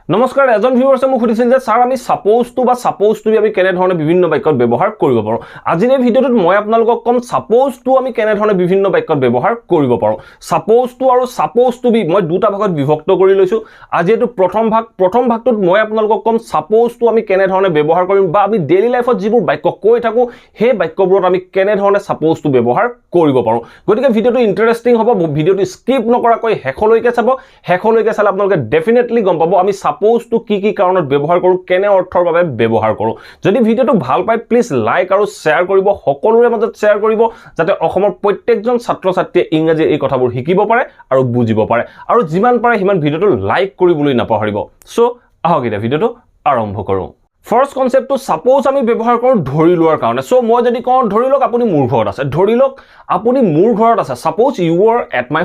নমস্কাৰ এজন ভিউৱাৰ্ছে মোক সুধিছিল যে স্যাৰ আমি সাপোজ টু বা সাপোজ টু আমি কেনে ধৰণে বিভিন্ন বাক্যত ব্যৱহাৰ কৰিব পাৰো আজিৰ এই ভিডিওটোত মই আপোনালোকক কম সাপোজ টু আমি কেনে ধৰণে বিভিন্ন বাক্যত ব্যৱহাৰ কৰিব পাৰো সাপোজ টু আৰু সাপোজ টু বি মই দুটা ভাগত বিভক্ত কৰি লৈছো আজি এটো প্ৰথম ভাগটোত মই আপোনালোকক কম সাপোজ টু আমি কেনে ধৰণে ব্যৱহাৰ কৰিম বা আমি ডেইলি লাইফত যিবোৰ বাক্য কৈ থাকো সেই বাক্যবোৰত আমি কেনে ধৰণে সাপোজ টু ব্যৱহাৰ কৰিব পাৰো গতিকে ভিডিওটো ইন্টাৰেষ্টিং হ'ব ভিডিওটো স্কিপ নকৰাকৈ হেখলৈকে চাব হেখলৈকে চালে আপোনালোকে ডেফিনেটলি গম পাব আমি সাপোজ টু কি কাৰণত ব্যৱহাৰ কৰো কেনে অৰ্থৰ বাবে ব্যৱহাৰ কৰো যদি ভিডিওটো ভাল পায় প্লিজ লাইক আৰু শেয়াৰ কৰিব সকলোৰে মাজত শেয়াৰ কৰিব যাতে অসমৰ প্ৰত্যেকজন ছাত্ৰ ছাত্ৰীয়ে ইংৰাজী এই কথাবোৰ শিকিব পাৰে আৰু বুজিব পাৰে আৰু যিমান পাৰে হিমান ভিডিওটো লাইক কৰিবলৈ নাপাহৰিব সো আহক এটা ভিডিওটো আৰম্ভ কৰো First concept to suppose আমি ব্যৱহাৰ কৰো ধৰি লোৱাৰ কাৰণে সো মই যদি কওঁ ধৰি লওক আপুনি মোৰ ঘৰত আছে ধৰি লওক আপুনি মোৰ ঘৰত আছে suppose you are at my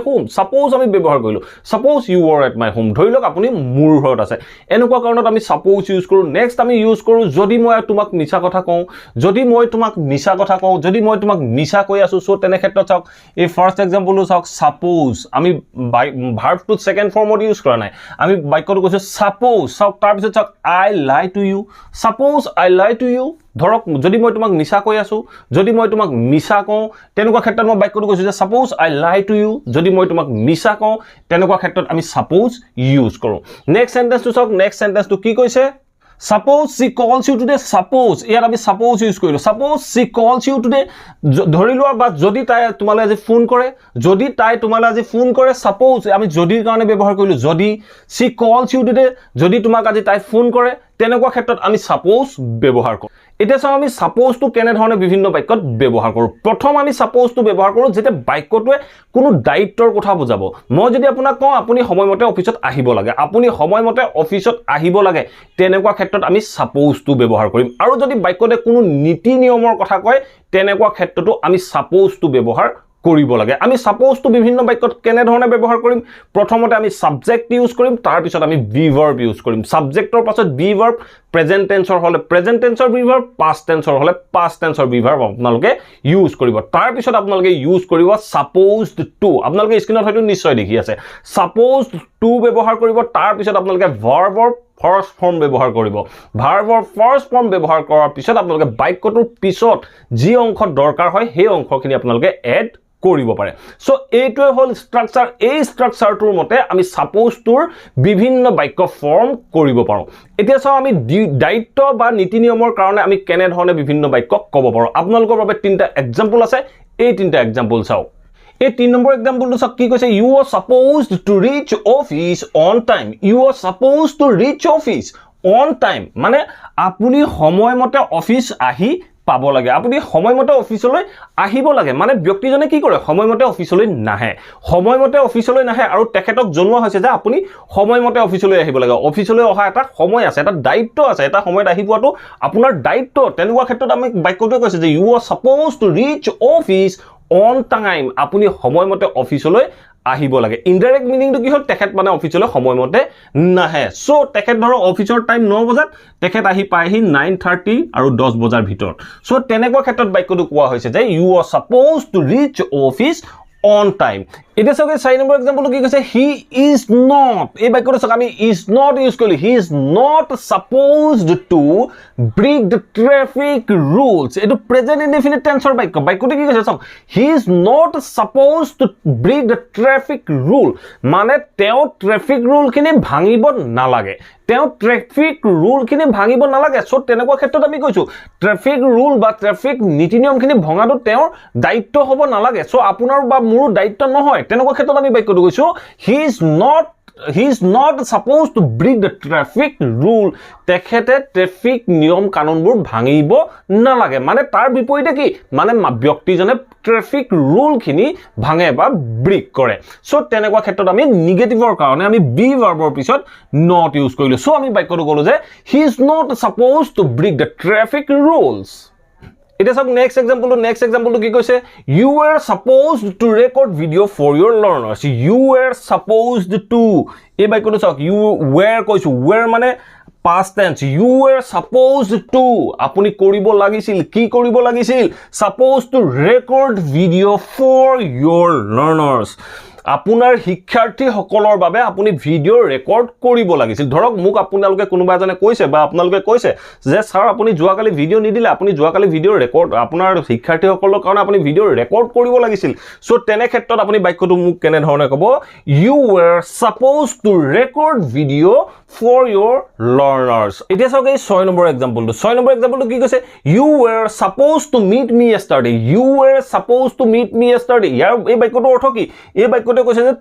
home suppose আমি ব্যৱহাৰ কৰিলো suppose you are at my home ধৰি লওক আপুনি মোৰ ঘৰত আছে এনেকুৱা কাৰণত আমি suppose ইউজ কৰো নেক্সট আমি ইউজ কৰো যদি মই তোমাক মিছা কথা কওঁ যদি মই তোমাক মিছা কৈ আছো সো তেনে ক্ষেত্ৰত চাওক এই ফাৰ্স্ট এক্সাম্পলটো চাওক suppose আমি ভাৰ্ব টু সেকেন্ড ফৰ্মত ইউজ কৰা নাই আমি বাক্যটো কৈছো suppose চাওক I lie to you suppose I lie to you ধৰক যদি মই তোমাক মিছা কৈ আছো যদি মই তোমাক মিছা কওঁ তেনেকুৱা ক্ষেত্ৰত মই বাক্যটো কৈছো যে suppose I lie to you যদি মই তোমাক মিছা কওঁ তেনেকুৱা ক্ষেত্ৰত আমি suppose ইউজ কৰো নেক্সট সেন্টেন্সটো চাওক নেক্সট সেন্টেন্সটো কি কৈছে Suppose she calls you today suppose ইয়াত আমি suppose ইউজ কৰিলো suppose she calls you today ধৰি লোৱা বা যদি তাই তোমালৈ আজি ফোন কৰে যদি তাই তোমালৈ আজি ফোন কৰে suppose আমি যদিৰ কাৰণে ব্যৱহাৰ কৰিলো যদি she calls you today যদি তোমাক আজি তাই ফোন কৰে তেনেকুৱা ক্ষেত্ৰত আমি suppose ব্যৱহাৰ কৰো এটা চাও আমি suppose টু কেনে ধৰণে বিভিন্ন বাক্যত ব্যৱহাৰ কৰো প্ৰথম আমি suppose টু ব্যৱহাৰ কৰো যেতে বাক্যটোৱে কোনো দায়িত্বৰ কথা বুজাব মই যদি আপোনাক কওঁ আপুনি সময়মতে অফিচত আহিব লাগে আপুনি সময়মতে অফিচত আহিব লাগে তেনেকুৱা ক্ষেত্ৰত আমি suppose টু ব্যৱহাৰ কৰিম আৰু যদি বাক্যটোৱে কোনো নীতি নিয়মৰ কথা কয় তেনেকুৱা ক্ষেত্ৰতো আমি suppose টু ব্যৱহাৰ কৰিব লাগে আমি suppose টু বিভিন্ন বাক্যত কেনে ধৰণে ব্যৱহাৰ কৰিম প্ৰথমতে আমি সাবজেক্ট ইউজ কৰিম তাৰ পিছত আমি বি ভাৰ্ব ইউজ কৰিম সাবজেক্টৰ পাছত বি ভাৰ্ব প্ৰেজেন্ট টেন্সৰ হলে প্ৰেজেন্ট টেন্সৰ বি ভাৰ্ব পাষ্ট টেন্সৰ হলে পাষ্ট টেন্সৰ বি ভাৰ্ব আপোনালোকে ইউজ কৰিব তাৰ পিছত আপোনালোকে ইউজ কৰিব supposed to আপোনালোকে স্ক্ৰিনত হয়তো নিশ্চয় দেখি আছে supposed to ব্যৱহাৰ কৰিব তাৰ পিছত আপোনালোকে ভাৰ্বৰ ফাৰ্স্ট ফৰ্ম ব্যৱহাৰ কৰিব ভাৰ্বৰ ফাৰ্স্ট ফৰ্ম ব্যৱহাৰ কৰাৰ পিছত আপোনালোকে বাক্যটোৰ পিছত যি অংশ দৰকাৰ হয় সেই অংশখিনি আপোনালোকে এড কৰিব পাৰে সো এইটোৱে হল স্ট্ৰাকচাৰ এই স্ট্ৰাকচাৰটোৰ মতে আমি suppose টুৰ বিভিন্ন বাক্য ফৰ্ম কৰিব পাৰো এতিয়া চাও আমি দায়িত্ব বা নীতি নিয়মৰ কাৰণে আমি কেনে ধৰণে বিভিন্ন বাক্য ক'ব পাৰো আপোনালোকৰ বাবে তিনটা এক্সাম্পল আছে এই তিনটা এক্সাম্পল চাও এই 3 নম্বৰ এক্সাম্পলটো চাওক কি কৈছে you are supposed to reach office on time you are supposed to reach office on time মানে আপুনি সময়মতে অফিস আহি পাব লাগে আপুনি সময়মতে অফিসলৈ আহিব লাগে মানে ব্যক্তিজনে কি কৰে সময়মতে অফিসলৈ নাহে আৰু তেখেতক জনোৱা হৈছে যে আপুনি সময়মতে অফিসলৈ আহিব লাগে অফিসলৈ অহা এটা সময় আছে এটা দায়িত্ব আছে এটা সময়ত আহিবটো আপোনাৰ দায়িত্ব তেনেকুৱা ক্ষেত্ৰত আমি বাক্যটো কৈছে যে you are supposed to reach office on time আপুনি সময়মতে অফিসলৈ আহিব লাগে ইনডাইৰেক্ট মিনিংটো কি হল তেখেত মানে অফিসলৈ সময়মতে নাহে সো তেখেত ধৰ অফিসৰ টাইম 9 বজাত তেখেত আহি পায়হি 9:30 আৰু 10 বজাৰ ভিতৰত সো তেনেকুৱা ক্ষেত্ৰত বাক্যটো কোৱা হৈছে যে you are supposed to reach office on time এটা সকে 4 নম্বৰ এক্সাম্পলটো কি কৈছে he is not এই বাক্যটো সক আমি is not ইউজ কৰিলো he is not supposed to break the traffic rules এটো প্ৰেজেন্ট ইনডিফিনিট টেন্সৰ বাক্যটো কি কৈছে সক he is not supposed to break the traffic rule মানে তেও ট্ৰাফিক ৰুল খিনি ভাঙিব নালাগে তেও ট্ৰাফিক ৰুল খিনি ভাঙিব নালাগে সো তেনেকুৱা ক্ষেত্ৰত আমি কৈছো ট্ৰাফিক ৰুল বা ট্ৰাফিক নীতি নিয়ম খিনি ভঙাটো তেও দায়িত্ব হ'ব নালাগে সো আপোনাৰ বা মোৰ দায়িত্ব নহয় তেনেকুৱা ক্ষেত্ৰত আমি বাক্যটো কৈছো he is not supposed to break the traffic rule তেখেতে ট্ৰাফিক নিয়ম কানুনবোৰ ভাঙিব নালাগে মানে তাৰ বিপৰীতে কি মানে ব্যক্তিজনে ট্ৰাফিক ৰুল খিনি ভাঙে বা ব্ৰেক কৰে সো তেনেকুৱা ক্ষেত্ৰত আমি নিগেটিভৰ কাৰণে আমি বি ভাৰ্বৰ পিছত not ইউজ কৰিলো সো আমি বাক্যটো কলো যে he is not supposed to break the traffic rules It is next example কি কৈছে you were supposed to record video for your learners you were supposed to এই বাক্যটো চাওক you were কৈছো were মানে past tense you were supposed to আপুনি কৰিব লাগিছিল কি কৰিব লাগিছিল supposed to record video for your learners আপোনাৰ শিক্ষাৰ্থীসকলৰ বাবে আপুনি ভিডিঅ' ৰেকৰ্ড কৰিব লাগিছিল ধৰক মোক আপোনালোকে কোনোবা এজনে কৈছে বা আপোনালোকে কৈছে যে স্যাৰ আপুনি যোৱাকালি ভিডিঅ' নিদিলে আপুনি যোৱাকালি ভিডিঅ' ৰেকৰ্ড আপোনাৰ শিক্ষাৰ্থীসকলৰ কাৰণে আপুনি ভিডিঅ' ৰেকৰ্ড কৰিব লাগিছিল সো তেনে ক্ষেত্ৰত আপুনি বাক্যটো মোক কেনে ধৰণে ক'ব you were supposed to record video for your learners এতিয়া চাওক এই 6 নম্বৰ এক্সাম্পলটো কি কৈছে you were supposed to meet me yesterday ইয়াৰ এই বাক্যটোৰ অৰ্থ কি এই বাক্যটোৱে কৈছে যে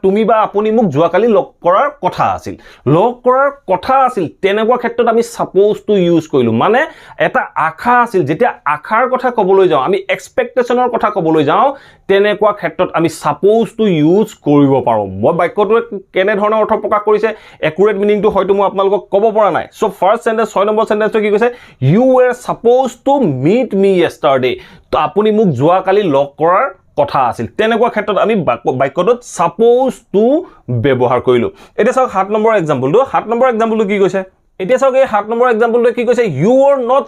তুমি বা আপুনি মোক যোৱাকালি লগ কৰাৰ কথা আছিল তেনেকুৱা ক্ষেত্ৰত আমি supposed to ইউজ কৰিলো মানে এটা আশা আছিল যেতিয়া আশাৰ কথা ক'বলৈ যাওঁ আমি এক্সপেক্টেশনৰ কথা ক'বলৈ যাওঁ তেনেকুৱা ক্ষেত্ৰত আমি supposed to ইউজ কৰিব পাৰো মই বাক্যটোৱে কেনে ধৰণৰ অৰ্থ প্ৰকাশ কৰিছে একুৰেট মিনিংটো হয়তো মই আপোনালোকক ক'ব পৰা নাই সো ফাৰ্স্ট সেন্টেন্স 6 নম্বৰ সেন্টেন্সটো কি কৈছে you were supposed to meet me yesterday তো আপুনি মোক যোৱাকালি লগ কৰাৰ কথা আছিল তেনেকুৱা ক্ষেত্ৰত আমি বাক্যটোত supposed to ব্যৱহাৰ কৰিলো এটা চাওক 7 নম্বৰ এক্সাম্পলটো কি কৈছে এতিয়া চাওক এই 7 নম্বৰ এক্সাম্পলটো কি কৈছে you are not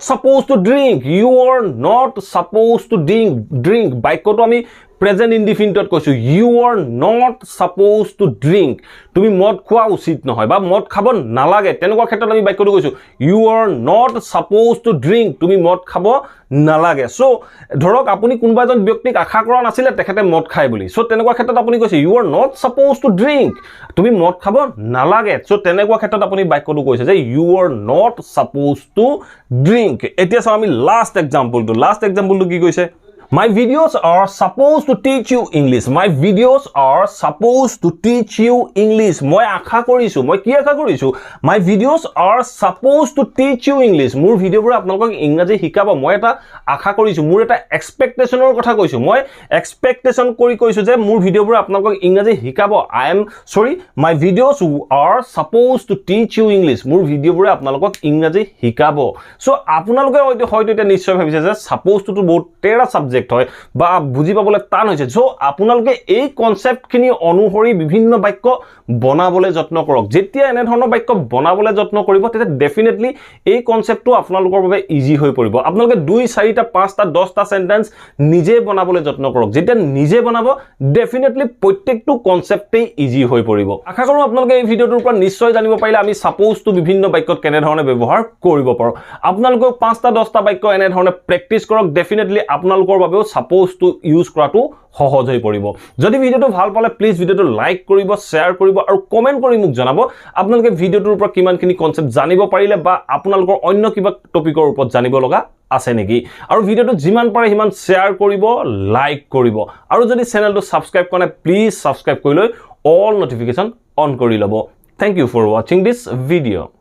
supposed to drink বাক্যটো আমি প্ৰেজেন্ট ইনডিফিনিটত কৈছো you are not supposed to drink তুমি মদ খোৱা উচিত নহয় বা মদ খাব নালাগে তেনেকুৱা ক্ষেত্ৰত আমি বাক্যটো কৈছো you are not supposed to drink তুমি মদ খাব নালাগে সো ধৰক আপুনি কোনোবা এজন ব্যক্তিক আশা কৰা নাছিলে তেখেতে মদ খায় বুলি সো তেনেকুৱা ক্ষেত্ৰত আপুনি কৈছে you are not supposed to drink তুমি মদ খাব নালাগে সো তেনেকুৱা ক্ষেত্ৰত আপুনি বাক্যটো কৈছে যে you are not supposed to drink এতিয়া চাও আমি লাষ্ট এক্সাম্পলটো কি কৈছে My videos are supposed to teach you English. মই আশা কৰিছো মই কি আশা কৰিছো My videos are supposed to teach you English. মোৰ ভিডিঅ'বোৰ আপোনালোকক ইংৰাজী শিকাব মই এটা আশা কৰিছো মোৰ এটা এক্সপেক্টেশনৰ কথা কৈছো মই এক্সপেক্টেশন কৰি কৈছো যে মোৰ ভিডিঅ'বোৰ আপোনালোকক ইংৰাজী শিকাব My videos are supposed to teach you English. মোৰ ভিডিঅ'বোৰে আপোনালোকক ইংৰাজী শিকাব সো আপোনালোকে হয়তো এটা নিশ্চয় ভাবিছে যে supposed to বহুত তেৰা সাবজেক্ট হয় বা বুজি পাবলৈ টান হৈছে সো আপোনালোকে এই কনসেপ্টখিনি অনুসৰি বিভিন্ন বাক্য বনাবলৈ যত্ন কৰক যেতিয়া এনে ধৰণৰ বাক্য বনাবলৈ যত্ন কৰিব তেতিয়া ডেফিনেটলি এই কনসেপ্টটো আপোনালোকৰ বাবে ইজি হৈ পৰিব আপোনালোকে 2 4টা 5টা 10টা সেন্টেন্স নিজে বনাবলৈ যত্ন কৰক যেতিয়া নিজে বনাব ডেফিনেটলি প্ৰত্যেকটো কনসেপ্টেই ইজি হৈ পৰিব আশা কৰোঁ আপোনালোকে এই ভিডিঅটোৰ পৰা নিশ্চয় জানিব পাৰিলে আমি supposed to বিভিন্ন বাক্যত কেনে ধৰণে ব্যৱহাৰ কৰিব পাৰো আপোনালোকে 5টা 10টা বাক্য এনে ধৰণে প্ৰেক্টিস কৰক ডেফিনেটলি আপোনালোকৰ বাবেও supposed to ইউজ কৰাটো সহজ হৈ পৰিব যদি ভিডিঅটো ভাল পালে প্লিজ ভিডিঅটো লাইক কৰিব শেয়াৰ কৰিব আৰু কমেন্ট কৰি মোক জনাব আপোনালোকে ভিডিঅটোৰ পৰা কিমানখিনি কনসেপ্ট জানিব পাৰিলে বা আপোনালোকৰ অন্য কিবা টপিকৰ ওপৰত জানিব লগা আছে নেকি আৰু ভিডিঅটো যিমান পাৰে হিমান শেয়াৰ কৰিব লাইক কৰিব আৰু যদি চেনেলটো সাবস্ক্ৰাইব কৰা নাই প্লিজ সাবস্ক্ৰাইব কৰি লৈ অল নটিফিকেশন অন কৰি লব thank you for watching this video